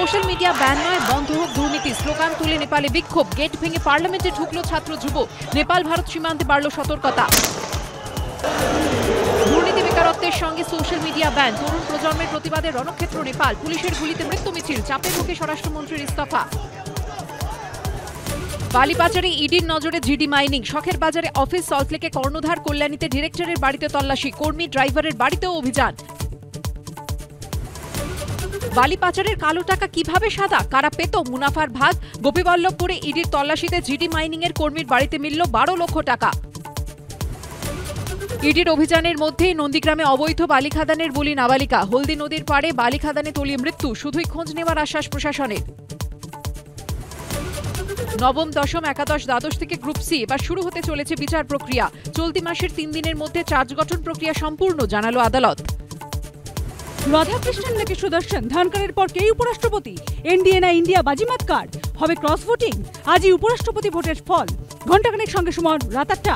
Social media ban নয়, বন্ধ হোক দুর্নীতি স্লোগান তুলে নেপালে বিক্ষোভ। গেট ভেঙে পার্লামেন্টে ঢুকল ছাত্র যুব। নেপাল ভারত সীমান্তে বাড়ল সতর্কতা। দুর্নীতি বেকারত্বের সঙ্গে সোশ্যাল মিডিয়া ব্যান, তরুণ প্রজন্মের প্রতিবাদে রণক্ষেত্র নেপাল। পুলিশের গুলিতে মৃত্যু মিছিল, চাপে মুখে স্বরাষ্ট্রমন্ত্রীর ইস্তফা। বালিপাচারে ইডির নজরে জিডি মাইনিং, শখের বাজারে অফিস, সল্টলেকে কর্ণধার, কল্যাণীতে ডিরেক্টরের বাড়িতে তল্লাশি, কর্মী ড্রাইভারের বাড়িতেও অভিযান। বালি পাচারের কালো টাকা কিভাবে সাদা, কারা পেত মুনাফার ভাগ? গোপীবল্লভপুরে ইডির তল্লাশিতে জিডি মাইনিং এর কর্মীর বাড়িতে মিলল 12 লক্ষ টাকা। ইডির অভিযানের মধ্যেই নন্দীগ্রামে অবৈধ বালি খাদানের বলি নাবালিকা। হলদি নদীর পাড়ে বালি খাদানে তলিয়ে মৃত্যু, শুধুই খোঁজ নেওয়ার আশ্বাস প্রশাসনের। নবম, দশম, একাদশ, দ্বাদশ থেকে গ্রুপ সি এবার শুরু হতে চলেছে বিচার প্রক্রিয়া। চলতি মাসের 3 দিনের মধ্যে চার্জ গঠন প্রক্রিয়া সম্পূর্ণ, জানালো আদালত। রাধাকৃষ্ণন নাকি সুদর্শন, ধানকারের পর কেই উপরাষ্ট্রপতি? এনডিএ না ইন্ডিয়া বাজিমাত কার্ড? হবে ক্রস ভোটিং? আজই উপরাষ্ট্রপতি ভোটের ফল। ঘণ্টাখানেক সঙ্গে সুমন, রাত 8টা।